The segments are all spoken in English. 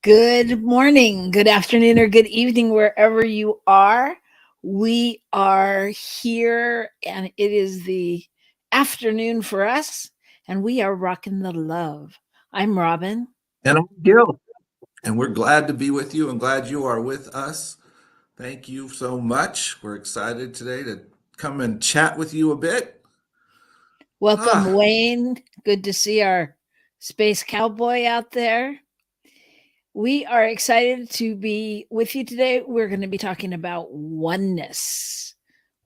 Good morning, good afternoon, or good evening, wherever you are. We are here, and it is the afternoon for us, and we are rocking the love. I'm Robyn. And I'm Gil. And we're glad to be with you and glad you are with us. Thank you so much. We're excited today to come and chat with you a bit. Welcome, Ah, Wayne. Good to see our space cowboy out there. We are excited to be with you today. We're going to be talking about oneness.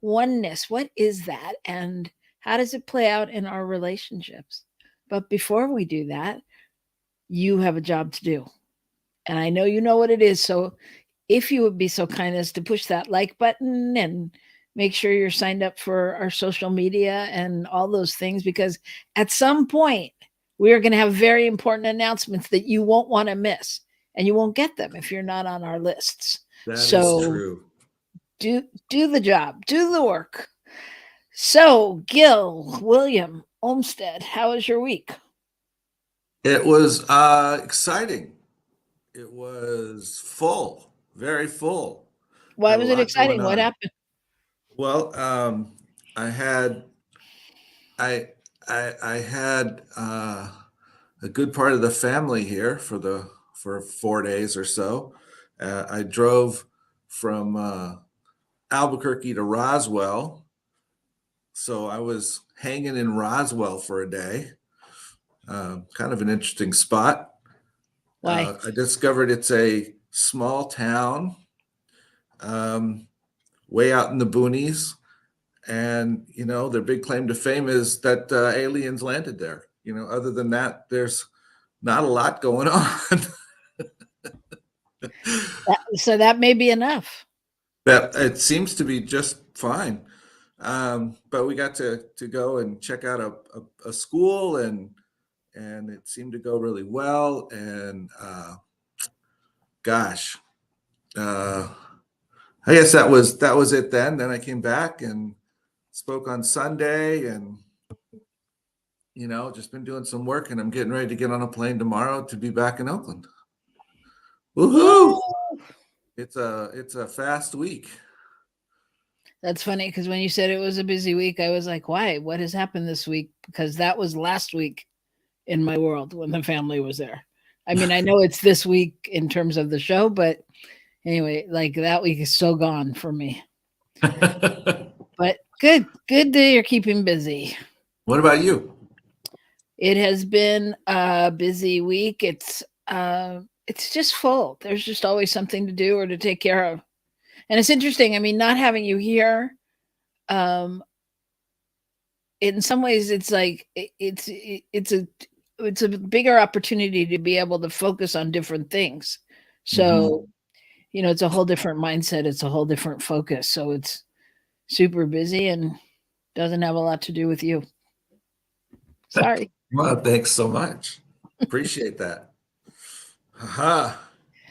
Oneness, what is that? And how does it play out in our relationships? But before we do that, you have a job to do. And I know you know what it is. So if you would be so kind as to push that like button and make sure you're signed up for our social media and all those things, because at some point we are going to have very important announcements that you won't want to miss, and you won't get them if you're not on our lists. that is So true. do the job, do the work. So, Gil, William, Olmsted, how was your week? It was exciting. It was full, very full. Why Had a was it lot going exciting? What on. happened? Well, I had I I had a good part of the family here for 4 days or so. I drove from Albuquerque to Roswell, so I was hanging in Roswell for a day. Kind of an interesting spot. Why? I discovered it's a small town, um, way out in the boonies, and their big claim to fame is that aliens landed there. Other than that, there's not a lot going on. So that may be enough. That it seems to be just fine. But we got to go and check out a school, and it seemed to go really well. And gosh, uh, I guess that was it then. Then I came back and spoke on Sunday, and just been doing some work, and I'm getting ready to get on a plane tomorrow to be back in Oakland. Woohoo! Oh, It's a fast week. that's funny because when you said it was a busy week, I was like, why? What has happened this week? Because that was last week in my world when the family was there. I mean, I know it's this week in terms of the show, but anyway, like that week is so gone for me. But good that you're keeping busy. What about you? It has been a busy week. It's just full. There's just always something to do or to take care of. And it's interesting. I mean, not having you here, um, in some ways, it's like it's a bigger opportunity to be able to focus on different things. Hmm. So it's a whole different mindset. It's a whole different focus. So it's super busy and doesn't have a lot to do with you. Sorry. Well, thanks so much. Appreciate that. Haha.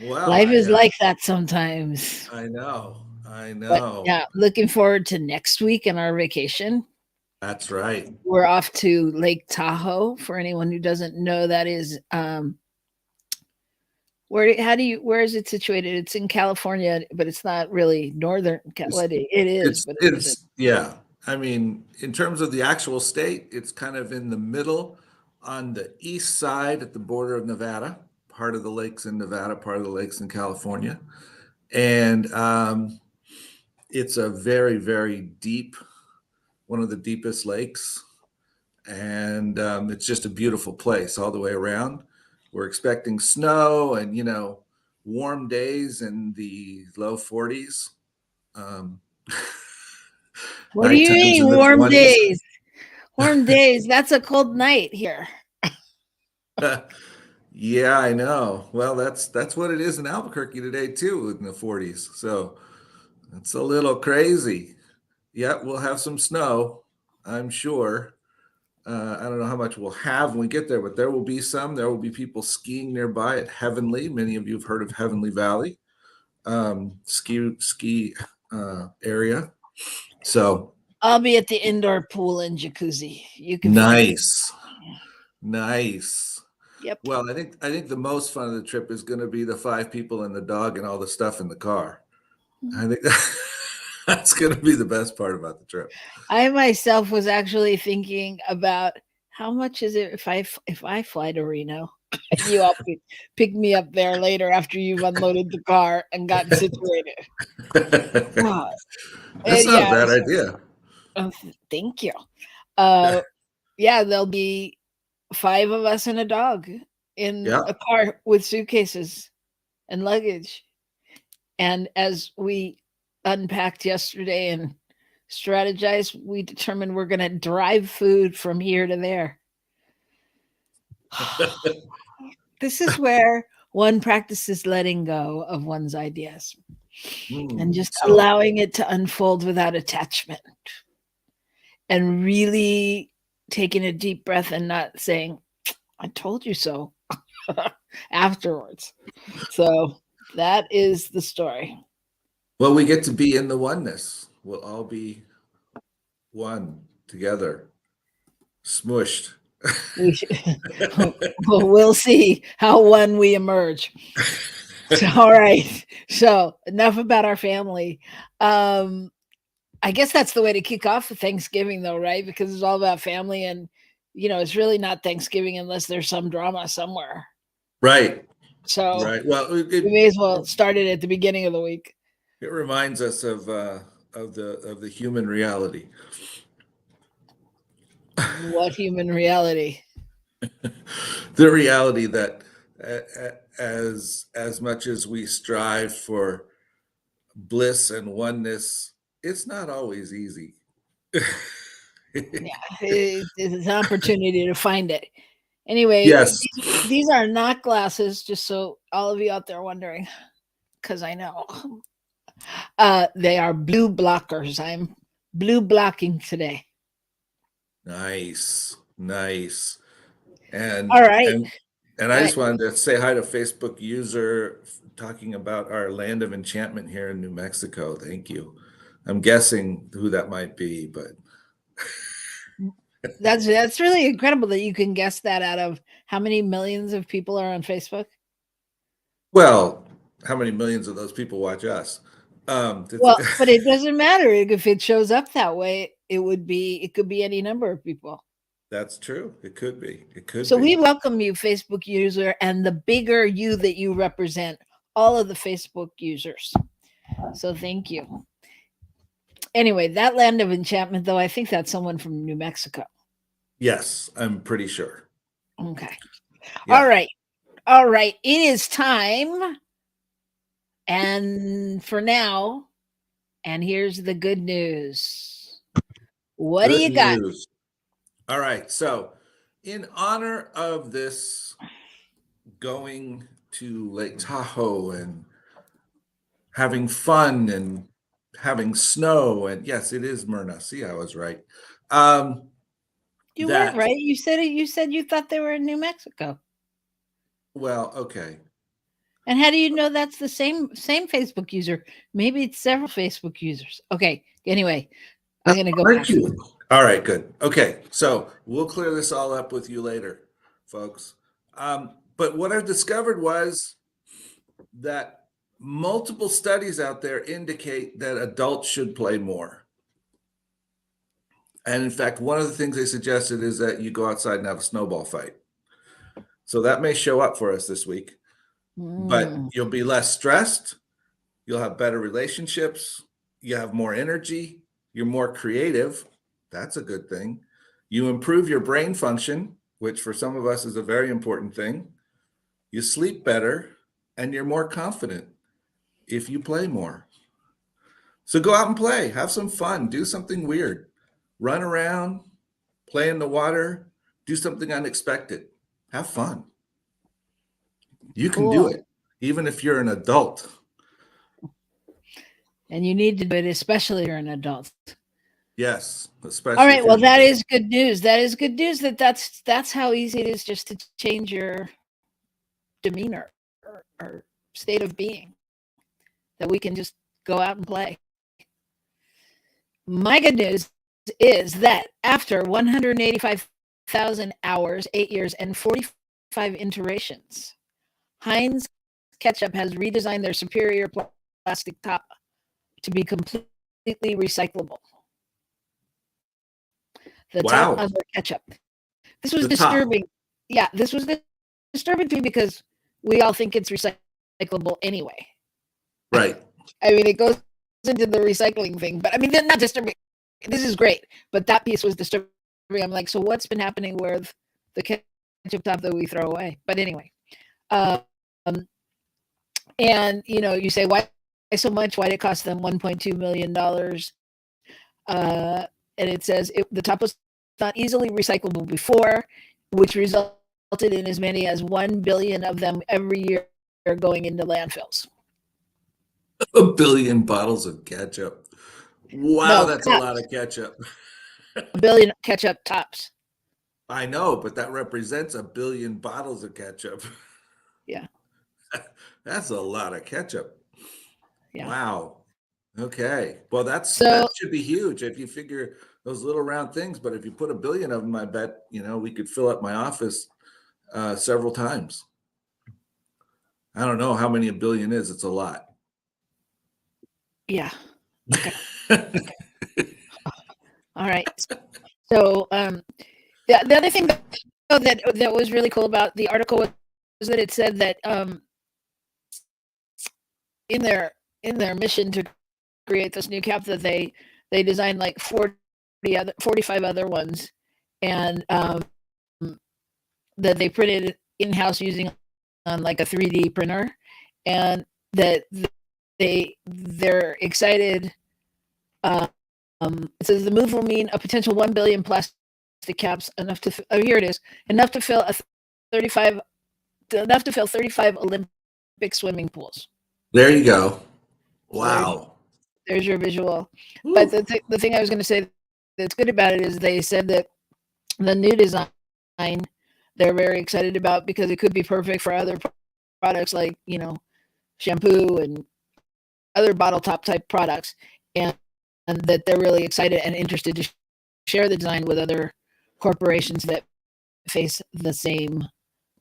Well, Life is like that sometimes. I know, I But know. yeah, looking forward to next week and our vacation. That's right. We're off to Lake Tahoe. For anyone who doesn't know, that is where is it situated? It's in California, but it's not really northern. It's, Well, it is, it's but it isn't. it's yeah. I mean, in terms of the actual state, it's kind of in the middle, on the east side at the border of Nevada. Part of the lakes in Nevada, part of the lakes in California, and it's a very, very deep, one of the deepest lakes, and it's just a beautiful place all the way around. We're expecting snow and warm days in the low 40s, um, What do night you times mean in the warm 20s. days? Warm days. That's a cold night here. Yeah, I know. Well, that's what it is in Albuquerque today too, in the 40s. So it's a little crazy. Yeah, we'll have some snow, I'm sure. I don't know how much we'll have when we get there, but there will be some. There will be people skiing nearby at Heavenly. Many of you have heard of Heavenly Valley, ski area. So I'll be at the indoor pool and jacuzzi. You can forget. nice, nice. Yep. Well, I think the most fun of the trip is going to be the 5 people and the dog and all the stuff in the car. I think that's going to be the best part about the trip. I myself was actually thinking about how much is it if I fly to Reno and you all pick me up there later after you've unloaded the car and gotten situated. Wow. That's not a Yeah. bad idea. Thank you. Uh, yeah, there'll be 5 of us and a dog in Yeah. a car with suitcases and luggage. And as we unpacked yesterday and strategized, we determined we're going to drive food from here to there. This is where one practices letting go of one's ideas and just So allowing it to unfold without attachment and really taking a deep breath and not saying, I told you so afterwards. So that is the story. well, we get to be in the oneness. We'll all be one together, smushed. We should, we'll see how one we emerge. So, all right. So enough about our family. I guess that's the way to kick off Thanksgiving, though, right? Because it's all about family, and it's really not Thanksgiving unless there's some drama somewhere. Right, So right. Well, we may as well start it at the beginning of the week. it reminds us of the human reality. What human reality? The reality that as much as we strive for bliss and oneness, it's not always easy. Yeah, it's an opportunity to find it. Anyway, Yes. these are not glasses, just so all of you out there wondering, because I know. They are blue blockers. I'm blue blocking today. Nice, nice. All And right. and and I just wanted to say hi to Facebook user talking about our land of enchantment here in New Mexico. Thank you. I'm guessing who that might be, but That's really incredible that you can guess that out of how many millions of people are on Facebook. well, how many millions of those people watch us? Well, but it doesn't matter if it shows up that way. It could be any number of people. That's true. It could be. It could So we be. welcome you, Facebook user, and the bigger you that you represent, all of the Facebook users. So thank you. Anyway, that land of enchantment, though, I think that's someone from New Mexico. Yes, I'm pretty sure. Okay. Yeah. All right. All right. It is time. And for now, and here's the good news. What do Good you got? news. All right. So, in honor of this going to Lake Tahoe and having fun and having snow, and yes, it is Myrna. See, I was right. Um, You weren't that right. You said it. You said you thought they were in New Mexico. well, okay. And how do you know that's the same Facebook user? Maybe it's several Facebook users. Okay. Anyway, I'm gonna go Thank back. you. All right, good. Okay, so we'll clear this all up with you later, folks. But what I've discovered was that multiple studies out there indicate that adults should play more. And in fact, one of the things they suggested is that you go outside and have a snowball fight. So that may show up for us this week, but Mm, you'll be less stressed, you'll have better relationships, you have more energy, you're more creative. That's a good thing. You improve your brain function, which for some of us is a very important thing. You sleep better, and you're more confident if you play more. So go out and play, have some fun, do something weird, run around, play in the water, do something unexpected, have fun. You can do cool. it, even if you're an adult. And you need to do it, especially if you're an adult. Yes, All especially if right. you're Well, an that adult. is good news. That is good news. That's how easy it is just to change your demeanor or state of being. That we can just go out and play. My good news is that after 185,000 hours, 8 years, and 44 iterations. Heinz ketchup has redesigned their superior plastic top to be completely recyclable. The top Wow. on their ketchup. This was The top. disturbing. Yeah, this was disturbing to me because we all think it's recyclable anyway. Right. I mean, it goes into the recycling thing, but I mean, they're not disturbing. This is great, but that piece was disturbing. I'm like, so what's been happening with the ketchup top that we throw away? But anyway, um, and you say, why so much? Why did it cost them $1.2 million? And it says the top was not easily recyclable before, which resulted in as many as 1 billion of them every year going into landfills. 1 billion bottles of ketchup. Wow, No, that's a lot of ketchup. 1 billion ketchup tops. I know, but that represents 1 billion bottles of ketchup. Yeah. That's a lot of ketchup. Yeah. Wow. Okay. Well, that So should be huge if you figure those little round things. But if you put 1 billion of them, I bet we could fill up my office several times. I don't know how many 1 billion is. It's a lot. yeah. Okay. All right. So the other thing that was really cool about the article was that it said that in their mission to create this new cap that they designed like 45 other ones, and that they printed in-house using on like a 3D printer, and that they're excited. It says the move will mean a potential 1 billion plastic caps, enough to here it is, enough to fill 35 Olympic swimming pools. There you go. So Wow. there's your visual. Woo. But the thing I was going to say that's good about it is they said that the new design they're very excited about because it could be perfect for other products like shampoo and other bottle top type products, and that they're really excited and interested to share the design with other corporations that face the same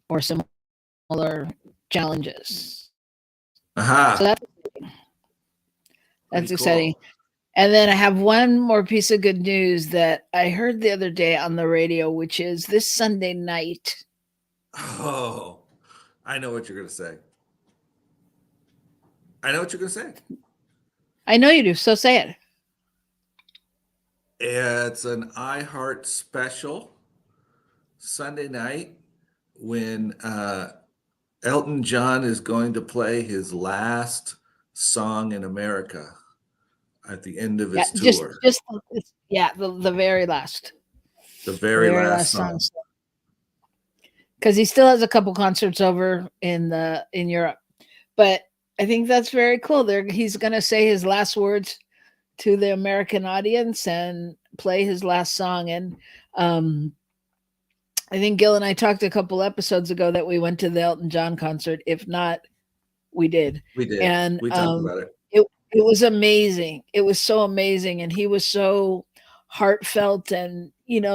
or similar challenges. Aha. So that's Pretty exciting. cool. And then I have one more piece of good news that I heard the other day on the radio, which is this Sunday night. Oh, I know what you're going to say. I know what you're going to say. I know you do, so say it. It's an iHeart special Sunday night when Elton John is going to play his last song in America at the end of Yeah, his tour. the very last. The The very very last last song. song. Because he still has a couple concerts over in Europe. But I think that's very cool. He's gonna say his last words to the American audience and play his last song. And I think Gil and I talked a couple episodes ago that we went to the Elton John concert. If not, we did. We did. And We talked about it. it was amazing. It was so amazing, and he was so heartfelt, and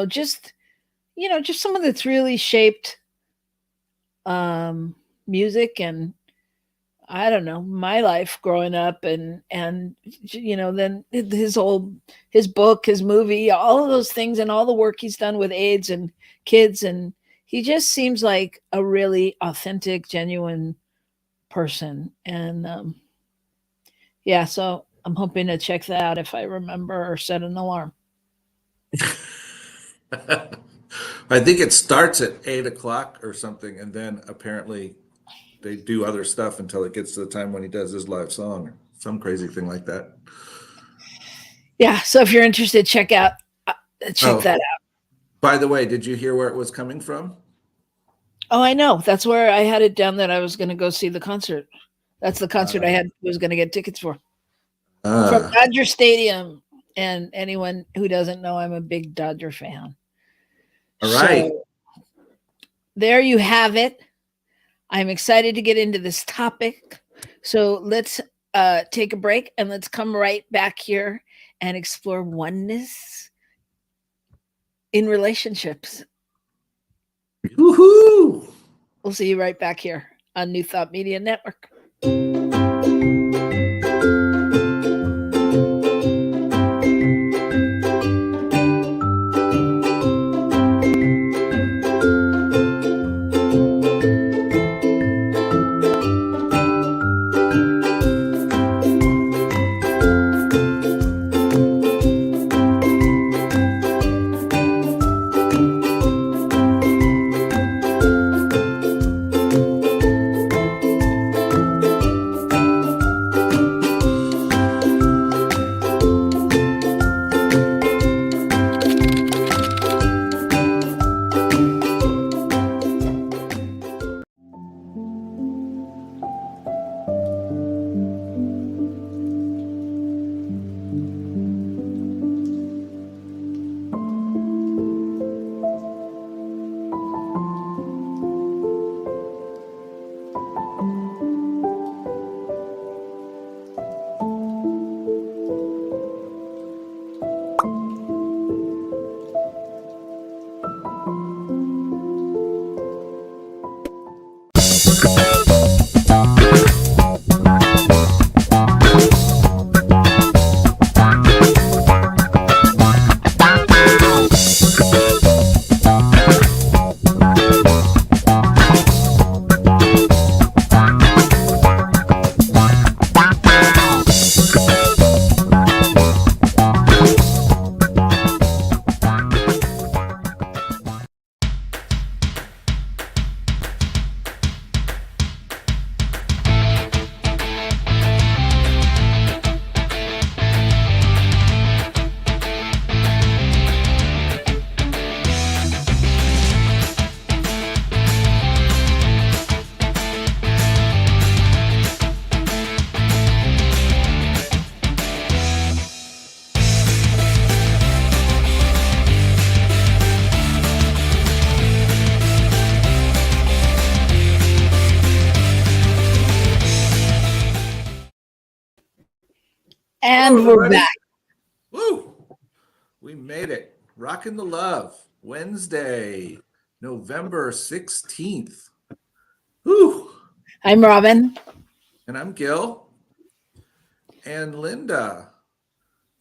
just someone that's really shaped music and I don't know, my life growing up, and then his book, his movie, all of those things, and all the work he's done with AIDS and kids, and he just seems like a really authentic, genuine person. And yeah, so I'm hoping to check that out if I remember or set an alarm. I think it starts at 8 o'clock or something, and then apparently they do other stuff until it gets to the time when he does his live song or some crazy thing like that. Yeah, so if you're interested, check that out. By the way, did you hear where it was coming from? Oh, I know. That's where I had it down that I was going to go see the concert. That's the concert I was going to get tickets for. From Dodger Stadium. And anyone who doesn't know, I'm a big Dodger fan. All right. So there you have it. I'm excited to get into this topic. So let's take a break and let's come right back here and explore oneness in relationships. Woohoo! We'll see you right back here on New Thought Media Network. And Hello, we're everybody. back. Woo! We made it. Rockin the Love, Wednesday, November 16th. Woo! I'm Robyn. And I'm Gil. And Linda,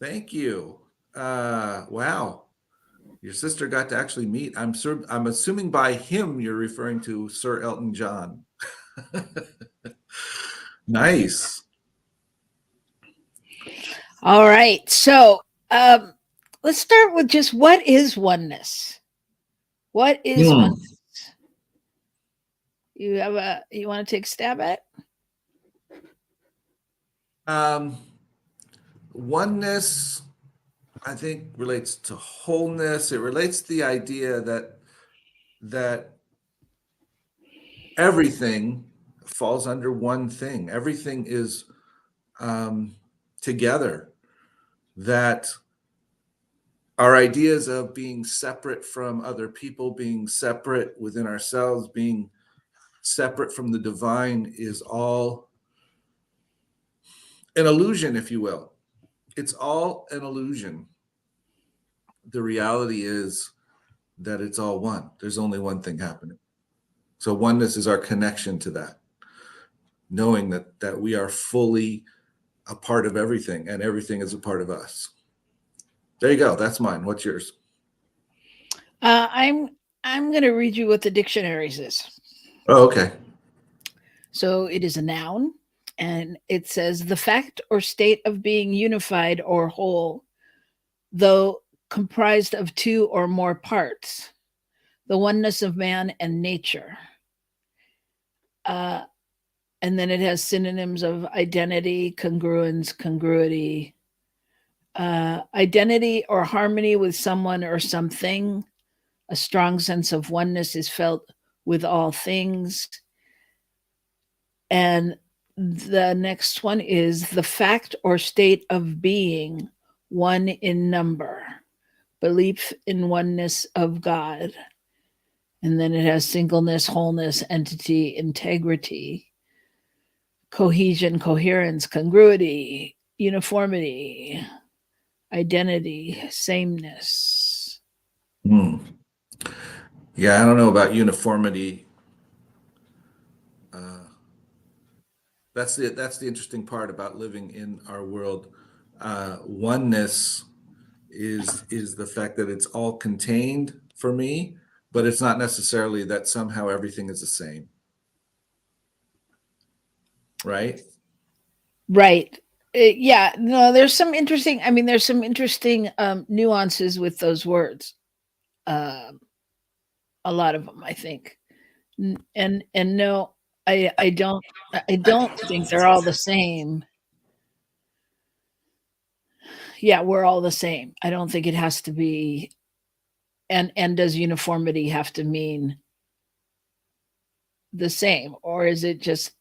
thank you. Wow. Your sister got to actually meet. I'm assuming by him you're referring to Sir Elton John. Nice. All right. So let's start with just what is oneness? What is oneness? You want to take a stab at it? Oneness, I think, relates to wholeness. It relates to the idea that everything falls under one thing. Everything is together. That our ideas of being separate from other people, being separate within ourselves, being separate from the divine is all an illusion, if you will. It's all an illusion. The reality is that it's all one. There's only one thing happening. So oneness is our connection to that, knowing that we are fully a part of everything and everything is a part of us. There you go. That's mine. What's yours? I'm going to read you what the dictionary says. Oh, okay. So it is a noun, and it says the fact or state of being unified or whole, though comprised of two or more parts, the oneness of man and nature. And then it has synonyms of identity, congruence, congruity, identity or harmony with someone or something. A strong sense of oneness is felt with all things. And the next one is the fact or state of being, one in number, belief in oneness of God. And then it has singleness, wholeness, entity, integrity, cohesion, coherence, congruity, uniformity, identity, sameness. Yeah, I don't know about uniformity That's the interesting part about living in our world. Oneness is the fact that it's all contained for me, but it's not necessarily that somehow everything is the same, right? Right. Yeah, no, there's some interesting, I mean, there's some interesting nuances with those words. Um, a lot of them, I think. And no, I don't think they're all the same. Yeah, we're all the same. I don't think it has to be, and does uniformity have to mean the same, or is it just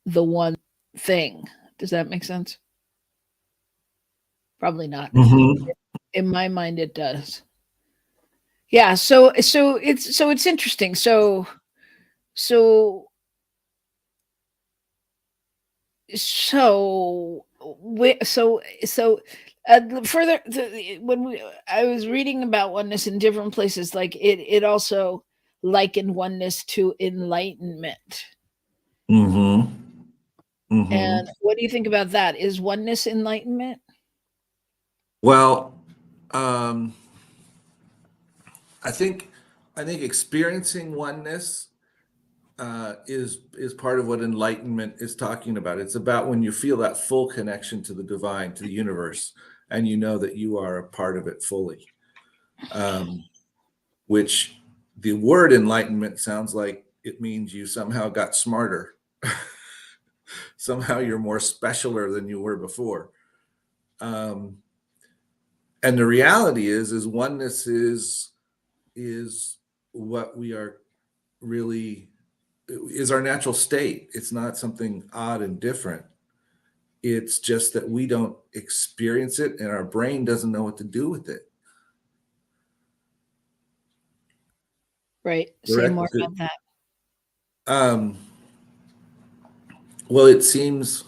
the one thing? Does that make sense? Probably not. Mm-hmm. In my mind it does. Yeah, so it's interesting. So further, when I was reading about oneness in different places, like it also likened oneness to enlightenment. Mm-hmm. Mm-hmm. And what do you think about that? Is oneness enlightenment? Well, um, I think I think experiencing oneness is part of what enlightenment is talking about. It's about when you feel that full connection to the divine, to the universe, and you know that you are a part of it fully. Um, which the word enlightenment sounds like it means you somehow got smarter. Somehow you're more specialer than you were before. Um, and the reality is oneness is what we are really is our natural state. It's not something odd and different. It's just that we don't experience it and our brain doesn't know what to do with it. Right. Say Correct? more about that. Um, well, it seems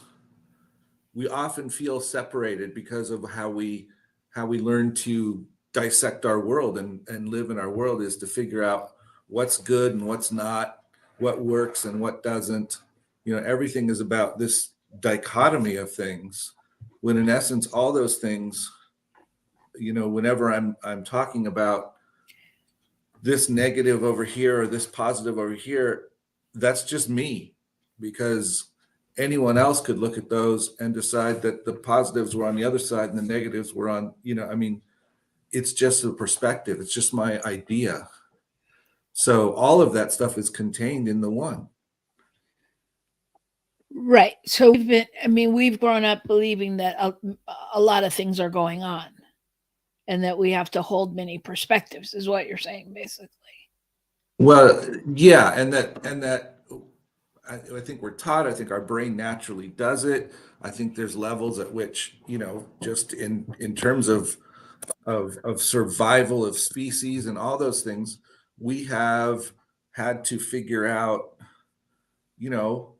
we often feel separated because of how we learn to dissect our world and live in our world is to figure out what's good and what's not, what works and what doesn't. Everything is about this dichotomy of things, when in essence all those things, whenever I'm talking about this negative over here or this positive over here, that's just me, because anyone else could look at those and decide that the positives were on the other side and the negatives were on, I mean, it's just a perspective. It's just my idea. So all of that stuff is contained in the one. Right. So we've grown up believing that a lot of things are going on and that we have to hold many perspectives, is what you're saying, basically. Well, yeah, and that I think we're taught. I think our brain naturally does it. I think there's levels at which, just in terms of survival of species and all those things, we have had to figure out, you know,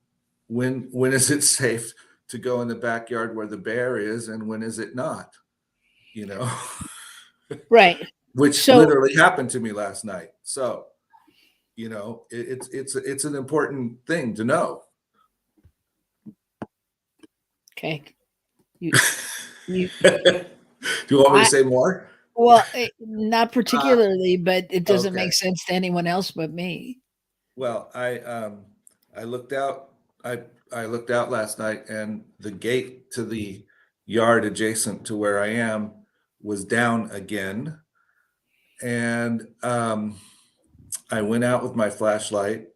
when is it safe to go in the backyard where the bear is, and when is it not? You know, Right. which So, literally happened to me last night. So, it's an important thing to know. okay. You, you, Do you want me to I, say more? well, not Uh, particularly, but it doesn't okay. make sense to anyone else but me. Well, I looked out. I looked out last night, and the gate to the yard adjacent to where I am was down again. And I went out with my flashlight,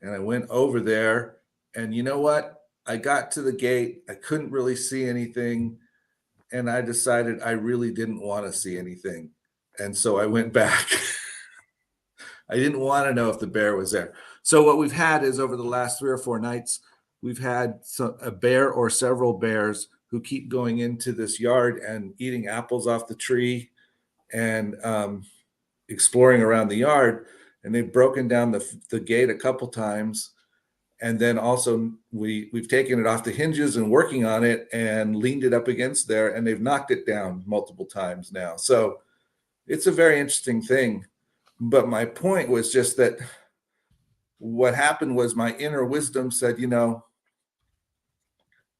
and I went over there. And you know what? I got to the gate. I couldn't really see anything, and I decided I really didn't want to see anything, and so I went back. I didn't want to know if the bear was there. So what we've had is, over the last 3 or 4 nights, we've had a bear or several bears who keep going into this yard and eating apples off the tree and exploring around the yard. And they've broken down the gate a couple times. And then also we've taken it off the hinges and working on it and leaned it up against there, and they've knocked it down multiple times now. So it's a very interesting thing. But my point was just that what happened was my inner wisdom said,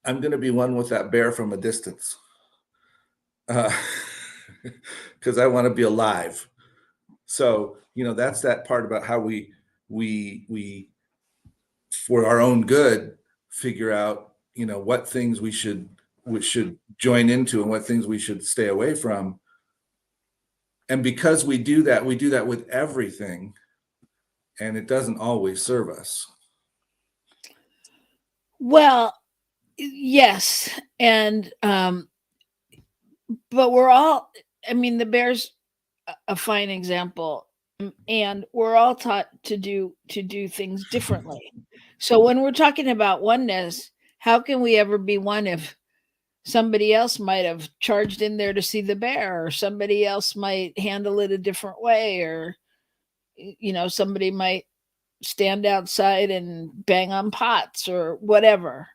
I'm going to be one with that bear from a distance, because I want to be alive. So, that's that part about how we for our own good figure out, what things we should join into and what things we should stay away from. And because we do that with everything, and it doesn't always serve us. Well, yes. And but we're all, I mean, the bear's a fine example, and we're all taught to do things differently. So when we're talking about oneness, how can we ever be one if somebody else might have charged in there to see the bear, or somebody else might handle it a different way, or somebody might stand outside and bang on pots or whatever.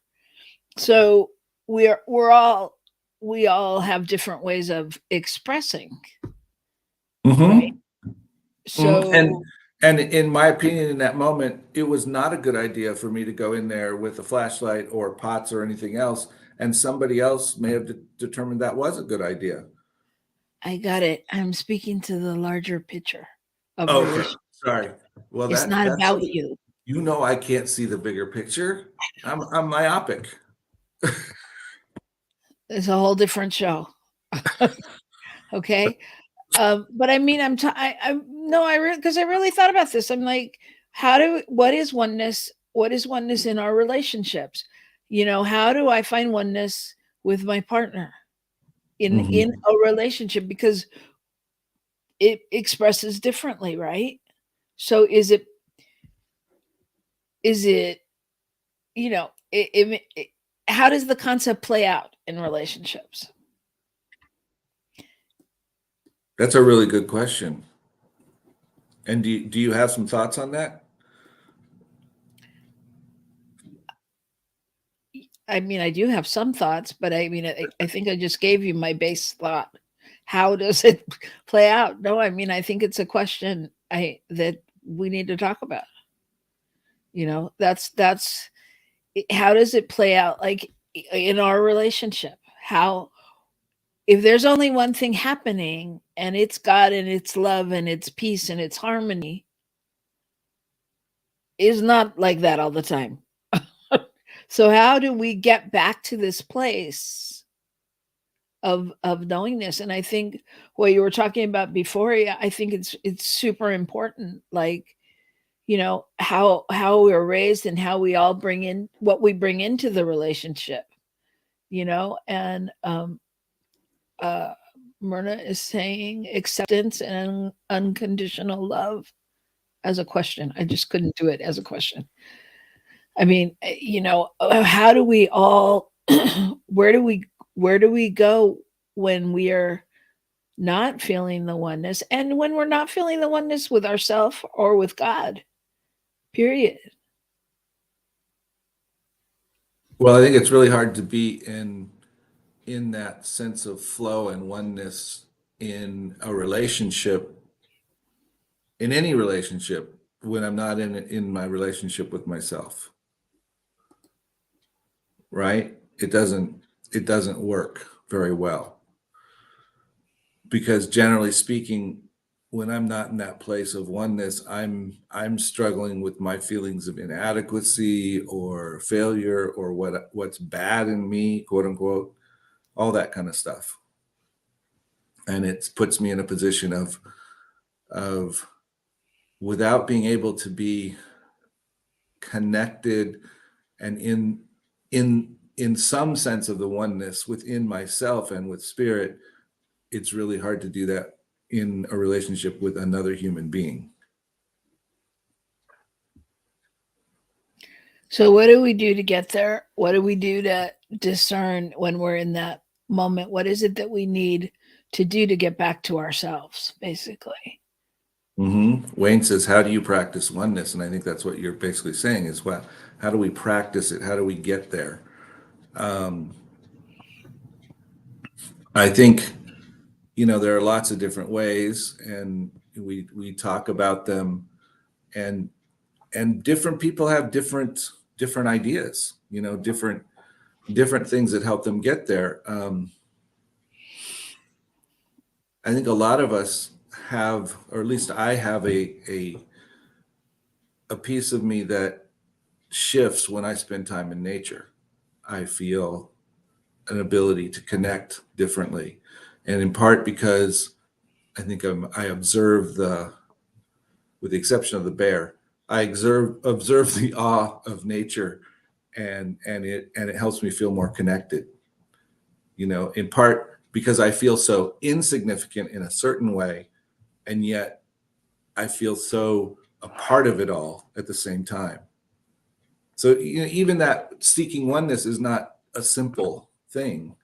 So we all have different ways of expressing, right? So And in my opinion, in that moment, it was not a good idea for me to go in there with a flashlight or pots or anything else. And somebody else may have determined that was a good idea. I got it. I'm speaking to the larger picture of Okay, relationship. sorry. Well, It's not that's about you. I can't see the bigger picture. I'm myopic. It's a whole different show. Okay. But I mean, because I really thought about this. I'm like, what is oneness? What is oneness in our relationships? How do I find oneness with my partner in a relationship? Because it expresses differently, right? So is it, how does the concept play out in relationships? That's a really good question. And do you have some thoughts on that? I mean, I do have some thoughts, but I mean, I think I just gave you my base thought. How does it play out? No, I mean, I think it's a question that we need to talk about. That's how does it play out, like in our relationship? How, if there's only one thing happening, and it's God and it's love and it's peace and it's harmony, is not like that all the time. So how do we get back to this place of knowingness? And I think what you were talking about before, yeah, I think it's super important. Like, how we're raised and how we all bring in what we bring into the relationship. And Myrna is saying acceptance and unconditional love as a question. I just couldn't do it as a question. I mean, how do we all where do we go when we are not feeling the oneness, and when we're not feeling the oneness with ourselves or with God? Period. Well, I think it's really hard to be in that sense of flow and oneness in a relationship, in any relationship, when I'm not in my relationship with myself. Right? It doesn't work very well. Because generally speaking, when I'm not in that place of oneness, I'm struggling with my feelings of inadequacy or failure or what's bad in me, quote unquote, all that kind of stuff. And it puts me in a position of without being able to be connected and in some sense of the oneness within myself and with spirit, it's really hard to do that in a relationship with another human being. So what do we do to get there? What do we do to discern when we're in that moment? What is it that we need to do to get back to ourselves, basically? Wayne says, how do you practice oneness? And I think that's what you're basically saying is, well, how do we practice it? How do we get there? I think, there are lots of different ways, and we talk about them, and and different people have different ideas, different things that help them get there. I think a lot of us have, or at least I have a piece of me that shifts when I spend time in nature. I feel an ability to connect differently, and in part because I think I observe with the exception of the bear, I observe the awe of nature, and it helps me feel more connected. In part because I feel so insignificant in a certain way, and yet I feel so a part of it all at the same time. So even that seeking oneness is not a simple thing.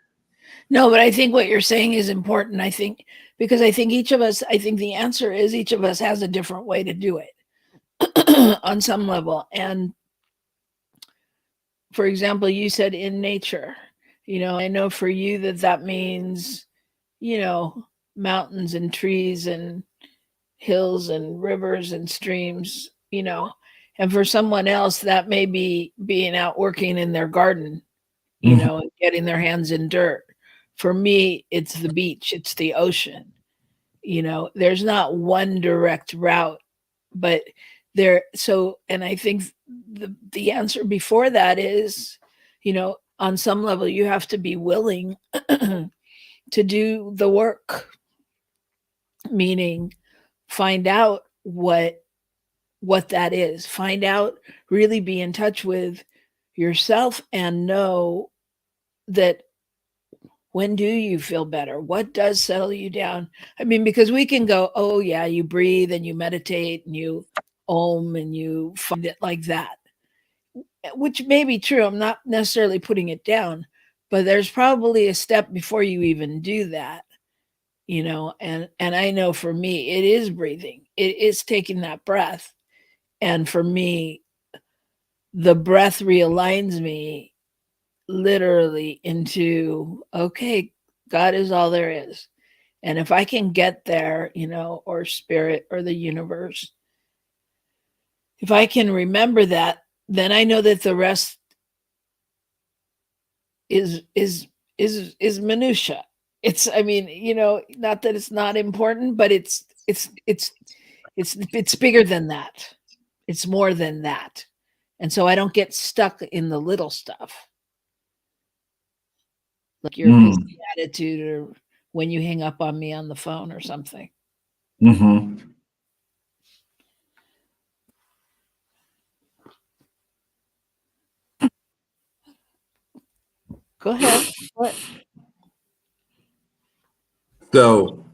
No, but I think what you're saying is important. I think because I think each of us, I think the answer is each of us has a different way to do it on some level. And for example, you said in nature, I know for you that means, you know, mountains and trees and hills and rivers and streams, and for someone else, that may be being out working in their garden, Mhm. and getting their hands in dirt. For me, it's the beach, it's the ocean. There's not one direct route, but and I think the answer before that is, on some level, you have to be willing to do the work, meaning find out what that is, find out, really be in touch with yourself and know that when do you feel better? What does settle you down? I mean, because we can go, oh, yeah, you breathe and you meditate and you om and you find it like that, which may be true. I'm not necessarily putting it down, but there's probably a step before you even do that, and I know for me, it is breathing, it is taking that breath. And for me, the breath realigns me literally into, okay, God is all there is. And if I can get there, or spirit or the universe, if I can remember that, then I know that the rest is minutia. It's, I mean, not that it's not important, but it's bigger than that. It's more than that. And so I don't get stuck in the little stuff, like your pissy Mm. attitude or when you hang up on me on the phone or something. Hmm. Go ahead. What? So,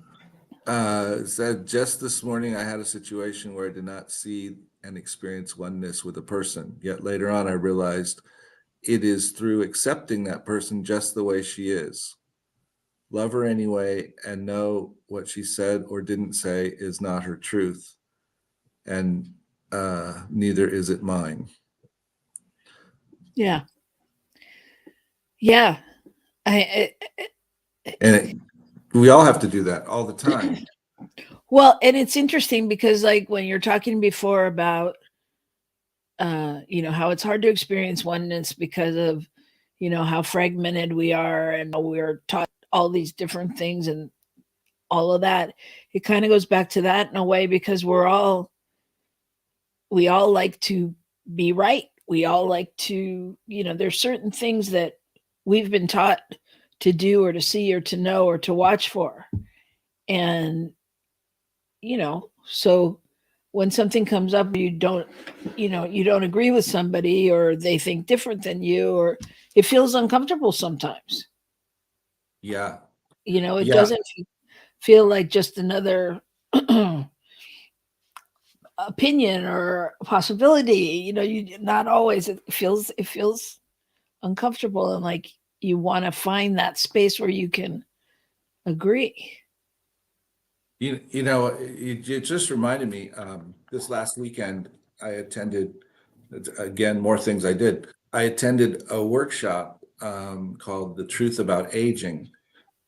said just this morning, I had a situation where I did not see and experience oneness with a person. Yet later on, I realized it is through accepting that person just the way she is. Love her anyway, and know what she said or didn't say is not her truth, and neither is it mine. Yeah. Yeah. I, And we all have to do that all the time. well, and it's interesting because, like, when you're talking before about, how it's hard to experience oneness because of, how fragmented we are and how we're taught all these different things and all of that. It kind of goes back to that in a way because we all like to be right. We all like to, there's certain things that we've been taught to do or to see or to know or to watch for. And, so when something comes up, you don't agree with somebody or they think different than you, or it feels uncomfortable sometimes. Yeah. It Yeah. doesn't feel like just another opinion or possibility. You not always, it feels uncomfortable, and like you want to find that space where you can agree. It just reminded me, this last weekend, I attended, again, more things I did. I attended a workshop called The Truth About Aging.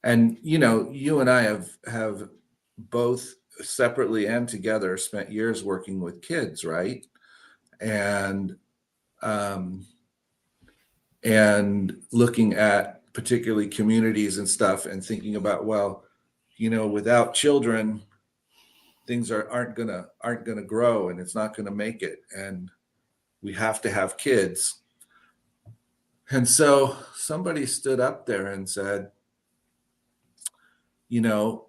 And, you and I have both separately and together spent years working with kids, right? and um, and looking at particularly communities and stuff, and thinking about, well, without children, things aren't gonna grow, and it's not gonna make it, and we have to have kids. And so somebody stood up there and said, you know,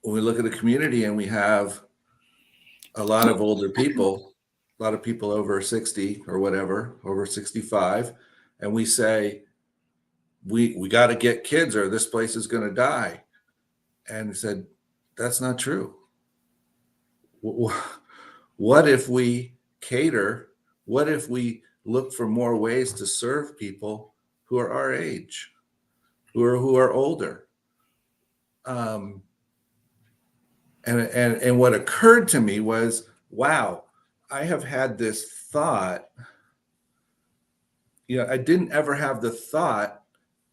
when we look at a community and we have a lot of older people, a lot of people over 60 or whatever, over 65, and we say, we got to get kids or this place is going to die. And he said, that's not true. What if we cater? What if we look for more ways to serve people who are our age, who are older? Um, and what occurred to me was, wow, I have had this thought. I didn't ever have the thought,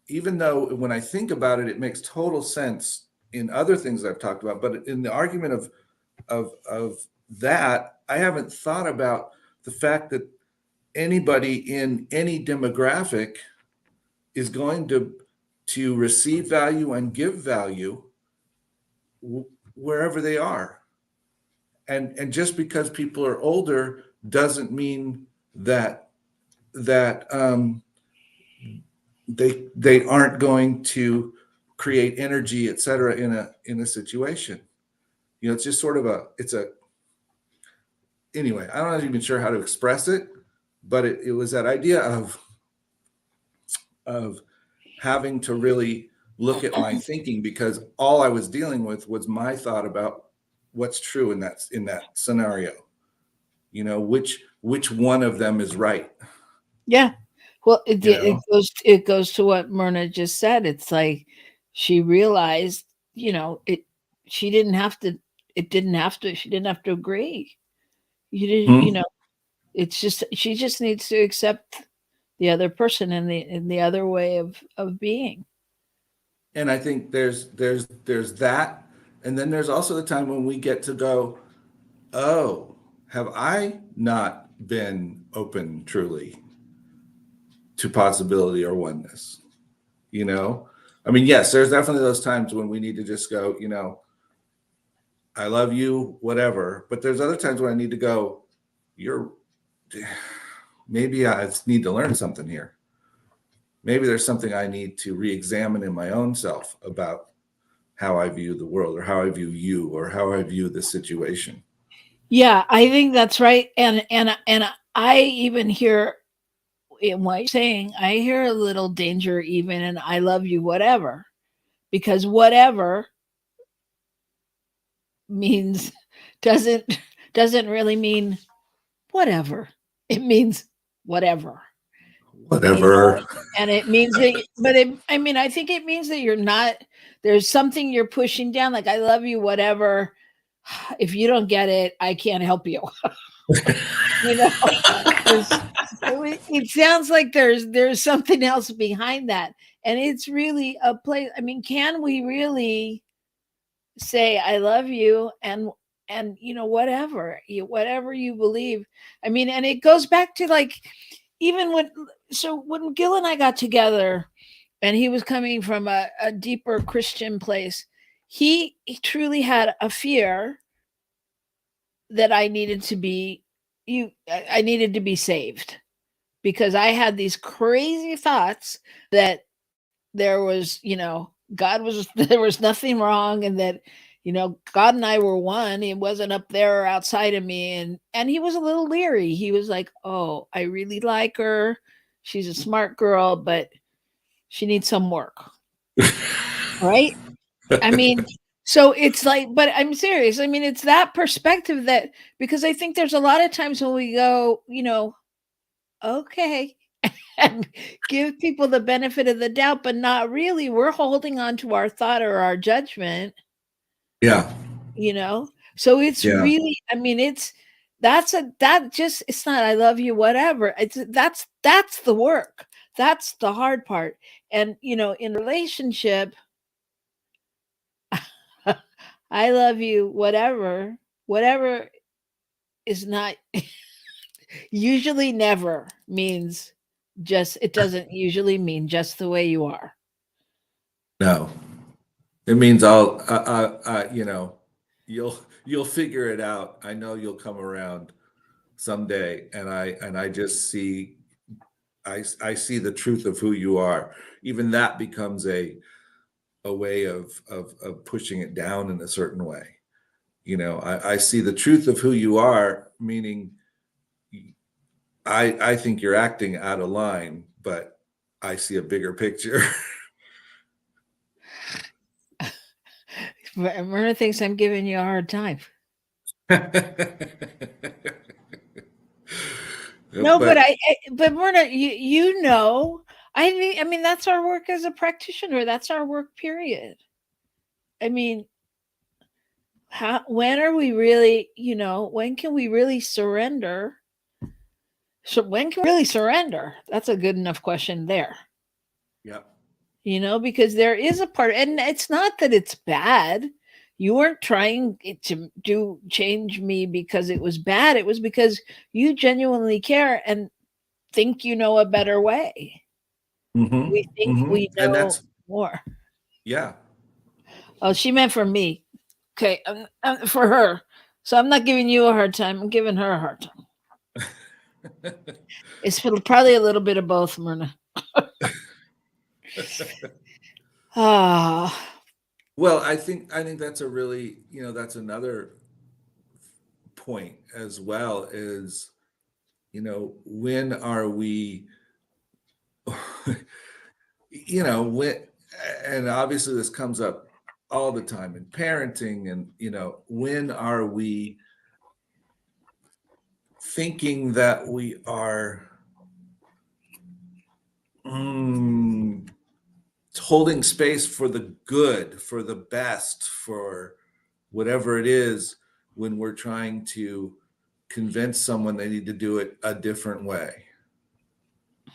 even though when I think about it, it makes total sense in other things I've talked about. But in the argument of that, I haven't thought about the fact that anybody in any demographic is going to receive value and give value wherever they are. And just because people are older doesn't mean that they aren't going to create energy, et cetera, in a situation. It's just sort of anyway, I'm not even sure how to express it, but it was that idea of having to really look at my thinking, because all I was dealing with was my thought about what's true in that scenario. Which one of them is right? Yeah. Well, You know? it goes to what Myrna just said. It's like she realized, it she didn't have to it didn't have to she didn't have to agree. You didn't, Hmm. it's just she just needs to accept the other person and the other way of being. And I think there's that, and then there's also the time when we get to go, oh, have I not been open truly to possibility or oneness? I mean, yes, there's definitely those times when we need to just go, I love you, whatever. But there's other times when I need to go, you're maybe I need to learn something here. Maybe there's something I need to re-examine in my own self about how I view the world, or how I view you, or how I view the situation. Yeah, I think that's right. And I even hear in what you're saying, I hear a little danger even in I love you whatever, because whatever means doesn't doesn't really mean whatever. It means whatever. You know, Whatever. and it means that, but I mean, I think it means that you're not, there's something you're pushing down, like, I love you, whatever. If you don't get it, I can't help you. You know, there's, it sounds like there's something else behind that. And it's really a place. I mean, can we really say I love you and whatever whatever you believe? I mean, and it goes back to like, even when Gil and I got together, and he was coming from a deeper Christian place, he truly had a fear that I needed to be I needed to be saved, because I had these crazy thoughts that there was, God was there was nothing wrong, and that, God and I were one. It wasn't up there or outside of me. And he was a little leery. He was like, "Oh, I really like her. She's a smart girl, but she needs some work." Right? I mean, so it's like, but I'm serious. I mean, it's that perspective that, because I think there's a lot of times when we go, okay, and give people the benefit of the doubt, but not really. We're holding on to our thought or our judgment, Yeah. you know? So it's Yeah. really, I mean, that just, it's not, I love you, whatever. That's the work. That's the hard part. And, in relationship, I love you, whatever is not, usually never means just, it doesn't usually mean just the way you are. No, it means I'll, you'll figure it out. I know you'll come around someday, and I just see, I see the truth of who you are. Even that becomes a way of pushing it down in a certain way. I see the truth of who you are, meaning I think you're acting out of line, but I see a bigger picture. Myrna thinks I'm giving you a hard time. No, but But but Myrna, you know, I mean, that's our work as a practitioner. That's our work, period. I mean, when are we really, when can we really surrender? So when can we really surrender? That's a good enough question there. yeah. Because there is a part, and it's not that it's bad. You weren't trying to change me because it was bad. It was because you genuinely care and think you know a better way. Hmm. We think Hmm. we And know more. yeah. Oh, she meant for me. Okay, for her. So I'm not giving you a hard time. I'm giving her a hard time. It's probably a little bit of both, Myrna. Ah, Well, I think that's a really, that's another point as well, is, when are we, when, and obviously this comes up all the time in parenting, and, when are we thinking that we are mm, holding space for the good, for the best, for whatever it is, when we're trying to convince someone they need to do it a different way,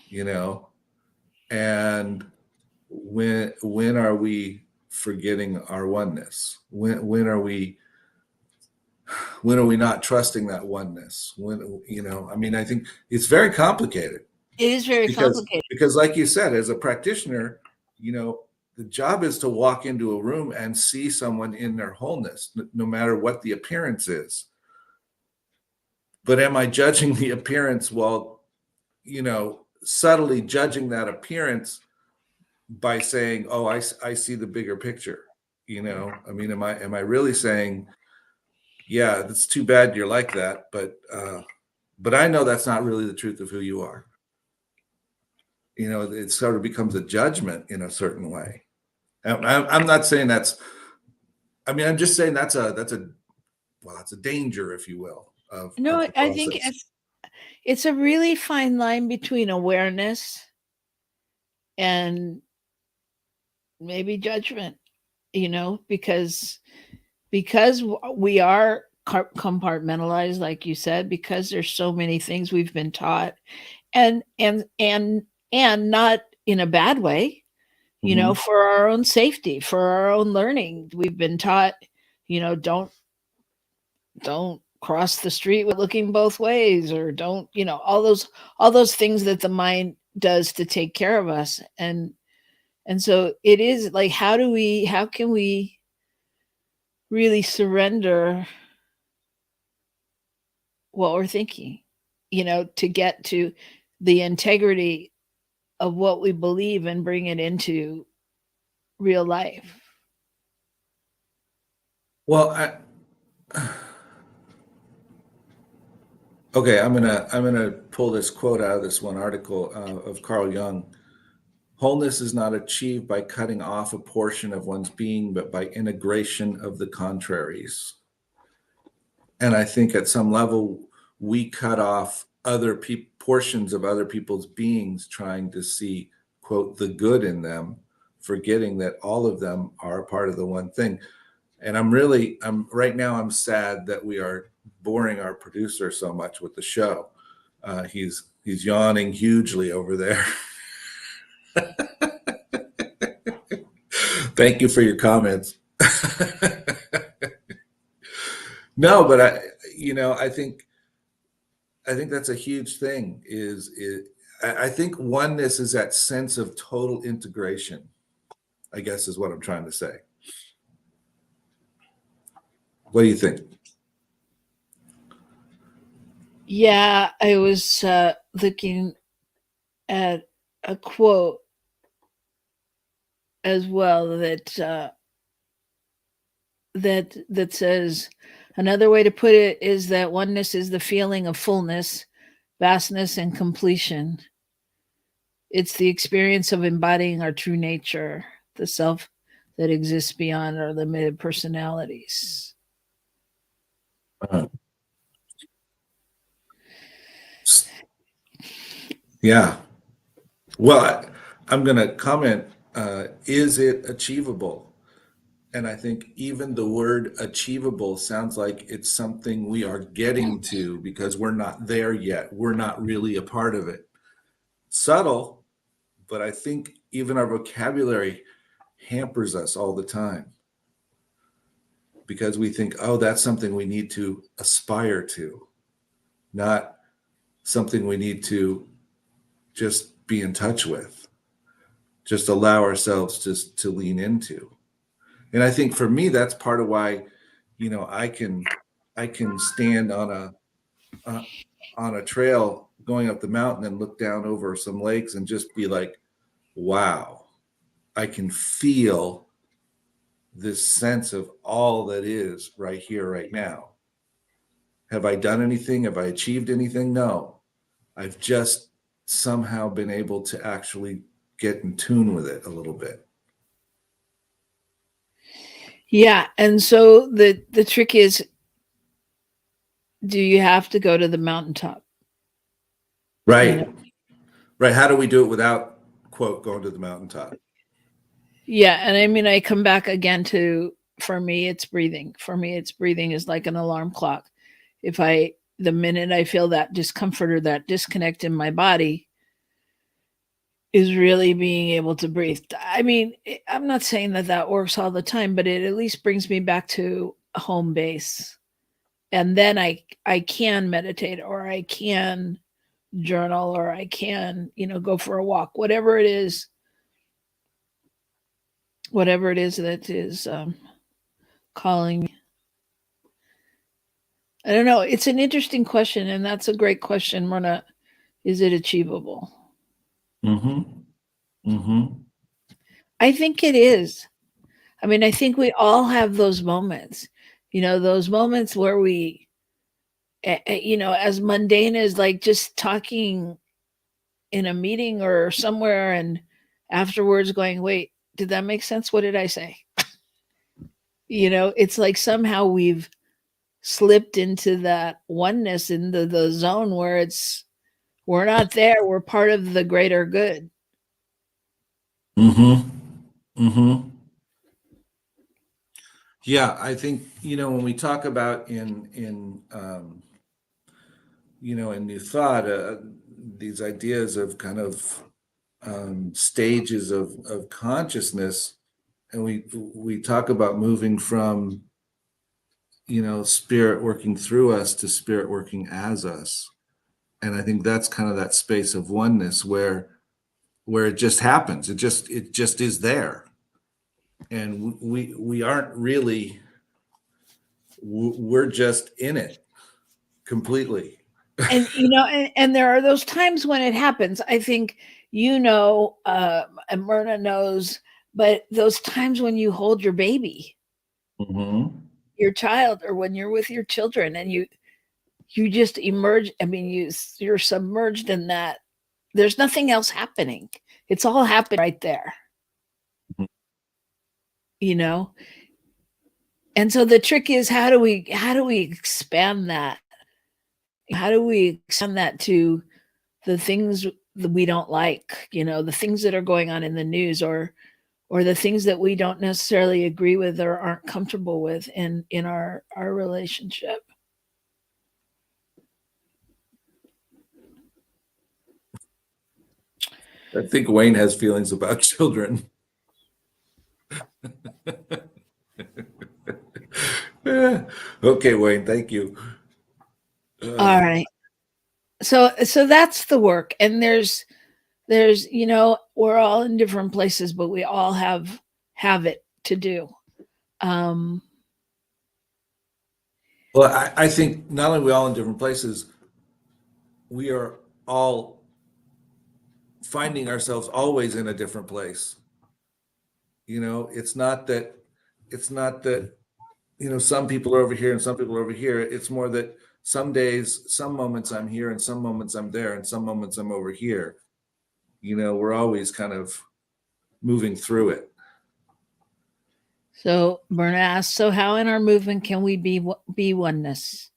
you know? And when are we forgetting our oneness? When are we not trusting that oneness? I mean, I think it's very complicated, it is very because complicated. like you said, as a practitioner, the job is to walk into a room and see someone in their wholeness, no matter what the appearance is. But am I judging the appearance while, subtly judging that appearance by saying, oh, I see the bigger picture? I mean, am I really saying, yeah, that's too bad you're like that, but I know that's not really the truth of who you are. It sort of becomes a judgment in a certain way. I'm not saying that's, I mean, I'm just saying that's a danger, if you will, of No, the I think process. it's a really fine line between awareness and maybe judgment, because we are compartmentalized, like you said, because there's so many things we've been taught, and not in a bad way, Mhm. for our own safety, for our own learning. We've been taught, don't cross the street with looking both ways, or don't, all those things that the mind does to take care of us. And so it is like, how can we really surrender what we're thinking, to get to the integrity of what we believe and bring it into real life. Well, okay, I'm gonna pull this quote out of this one article of Carl Jung. Wholeness is not achieved by cutting off a portion of one's being, but by integration of the contraries. And I think at some level, we cut off portions of other people's beings, trying to see, quote, the good in them, forgetting that all of them are a part of the one thing. And I'm right now, I'm sad that we are boring our producer so much with the show. He's yawning hugely over there. Thank you for your comments. No, but I think I think that's a huge thing. I think oneness is that sense of total integration, I guess is what I'm trying to say. What do you think? Yeah, I was looking at a quote as well that says, another way to put it is that oneness is the feeling of fullness, vastness, and completion. It's the experience of embodying our true nature, the self that exists beyond our limited personalities. Uh, yeah. Well, I'm going to comment. Is it achievable? And I think even the word achievable sounds like it's something we are getting to because we're not there yet. We're not really a part of it. Subtle, but I think even our vocabulary hampers us all the time because we think, oh, that's something we need to aspire to, not something we need to just be in touch with, just allow ourselves just to lean into. And I think for me, that's part of why, I can stand uh, on a trail going up the mountain and look down over some lakes and just be like, wow, I can feel this sense of all that is right here, right now. Have I done anything? Have I achieved anything? No. I've just somehow been able to actually get in tune with it a little bit. Yeah, and so the trick is, do you have to go to the mountaintop? You know, Right. Right. How do we do it without, quote, going to the mountaintop? yeah, and I mean, I come back again to, for me, it's breathing. For me, it's breathing is like an alarm clock. If I, the minute I feel that discomfort or that disconnect in my body, is really being able to breathe. I mean, I'm not saying that that works all the time, but it at least brings me back to a home base. And then I can meditate, or I can journal, or I can, go for a walk, whatever it is that is calling me. I don't know. It's an interesting question, and that's a great question, Myrna. Is it achievable? Mm-hmm. Mm-hmm. I think it is. I mean, I think we all have those moments, those moments where we, as mundane as like just talking in a meeting or somewhere and afterwards going, wait, did that make sense? What did I say? It's like somehow we've slipped into that oneness, into the zone where we're not there, we're part of the greater good. Mm-hmm. Mm-hmm. Yeah, I think, when we talk about in New Thought, these ideas of kind of stages of consciousness, and we talk about moving from, spirit working through us to spirit working as us. And I think that's kind of that space of oneness where it just happens. It just is there. And we aren't really, we're just in it completely. And and there are those times when it happens. I think and Myrna knows, but those times when you hold your baby, Mm-hmm. your child, or when you're with your children, and you just emerge. I mean, you're submerged in that. There's nothing else happening. It's all happening right there. You know, and so the trick is, how do we expand that? How do we expand that to the things that we don't like? The things that are going on in the news, or the things that we don't necessarily agree with or aren't comfortable with in our relationship. I think Wayne has feelings about children. Yeah. Okay, Wayne, thank you. All Uh, right. so that's the work. And there's we're all in different places, but we all have it to do. um Well, I think not only are we all in different places, we are all finding ourselves always in a different place. It's not that some people are over here and some people are over here. It's more that some days, some moments I'm here and some moments I'm there and some moments I'm over here. We're always kind of moving through it. so Berna asks, so how in our movement can we be oneness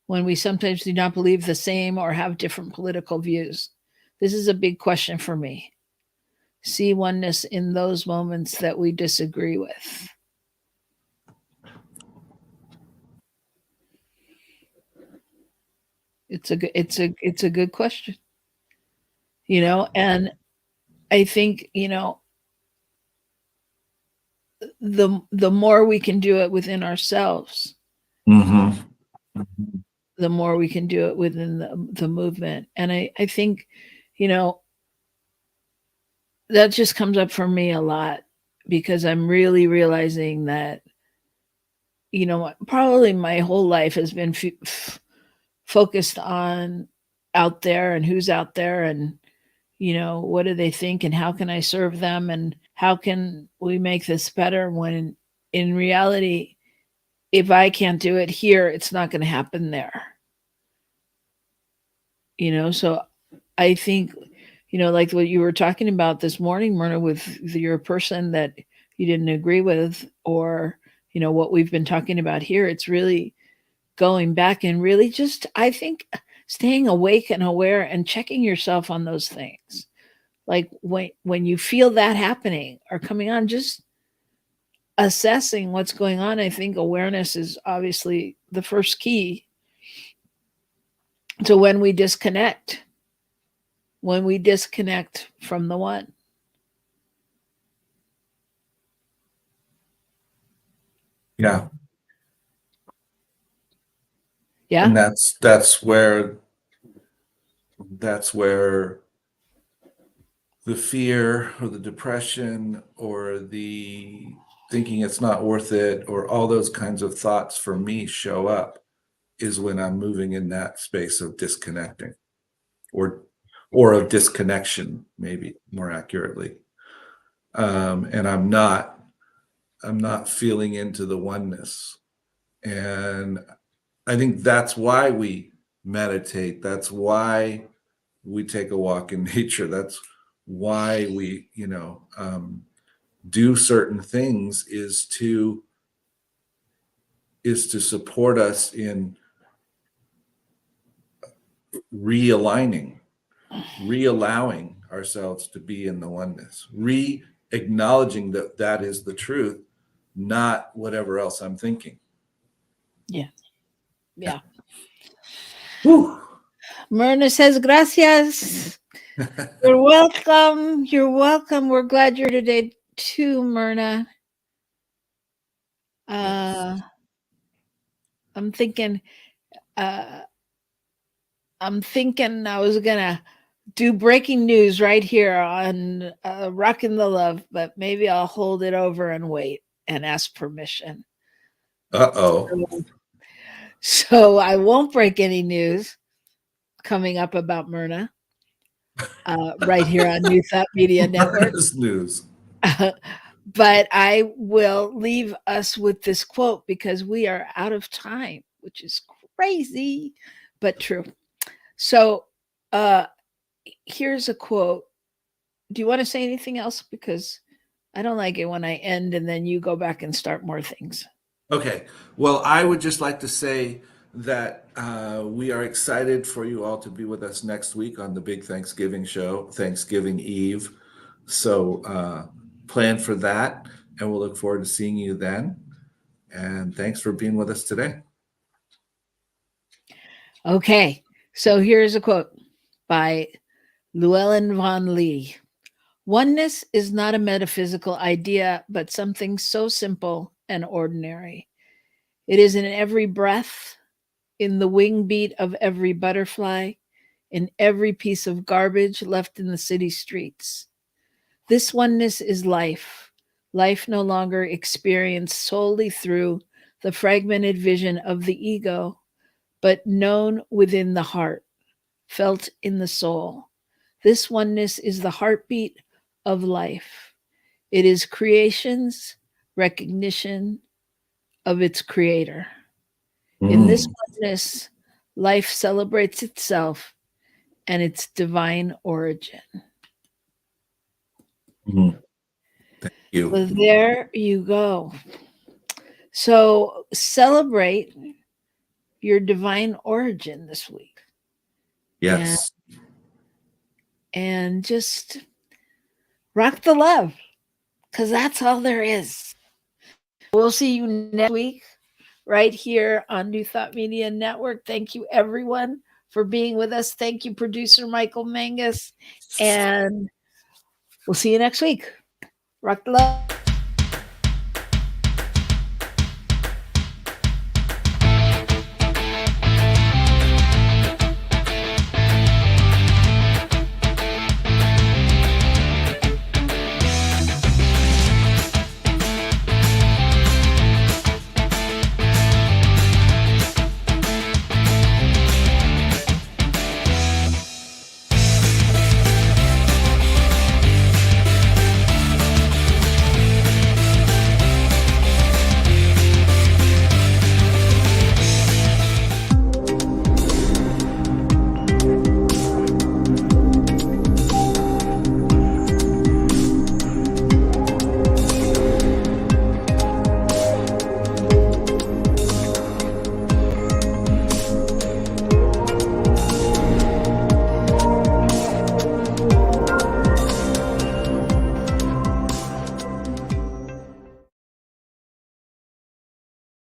when we sometimes do not believe the same or have different political views? This is a big question for me. See oneness in those moments that we disagree with. It's a good question. And I think, the more we can do it within ourselves, Mm-hmm. the more we can do it within the movement. And I think, you know, that just comes up for me a lot, because I'm really realizing that, probably my whole life has been focused on out there and who's out there, and what do they think and how can I serve them and how can we make this better, when in reality, if I can't do it here, it's not going to happen there. So I think, like what you were talking about this morning, Myrna, with your person that you didn't agree with, or what we've been talking about here, it's really going back and really just, I think, staying awake and aware and checking yourself on those things. Like when you feel that happening or coming on, just assessing what's going on. I think awareness is obviously the first key to when we disconnect from the one. Yeah. Yeah. And that's where the fear or the depression or the thinking it's not worth it or all those kinds of thoughts for me show up, is when I'm moving in that space of disconnecting, or of disconnection, maybe more accurately. And I'm not feeling into the oneness. And I think that's why we meditate. That's why we take a walk in nature. That's why we, do certain things, is to support us in realigning, reallowing ourselves to be in the oneness, acknowledging that that is the truth, not whatever else I'm thinking. Yeah. Yeah. Whew. Myrna says, gracias. You're welcome. You're welcome. We're glad you're here today too, Myrna. Yes. I'm thinking, uh, I was gonna do breaking news right here on Rockin the Love, but maybe I'll hold it over and wait and ask permission. Uh-oh. So I won't break any news coming up about Myrna right here on New Thought Media Network. Myrna's news. But I will leave us with this quote because we are out of time, which is crazy, but true. So here's a quote. Do you want to say anything else? Because I don't like it when I end and then you go back and start more things. Okay. Well, I would just like to say that we are excited for you all to be with us next week on the big Thanksgiving show, Thanksgiving Eve. So plan for that, and we'll look forward to seeing you then. And thanks for being with us today. Okay. So here's a quote by Llewellyn Von Lee. Oneness is not a metaphysical idea, but something so simple and ordinary. It is in every breath, in the wing beat of every butterfly, in every piece of garbage left in the city streets. This oneness is life, life no longer experienced solely through the fragmented vision of the ego, but known within the heart, felt in the soul. This oneness is the heartbeat of life. It is creation's recognition of its creator. In this Mm, oneness, life celebrates itself and its divine origin. mm. Thank you. So there you go. So celebrate your divine origin this week and Yes. and just rock the love because that's all there is. We'll see you next week right here on New Thought Media Network. Thank you everyone for being with us. Thank you, producer Michael Mangus. And we'll see you next week. Rock the love.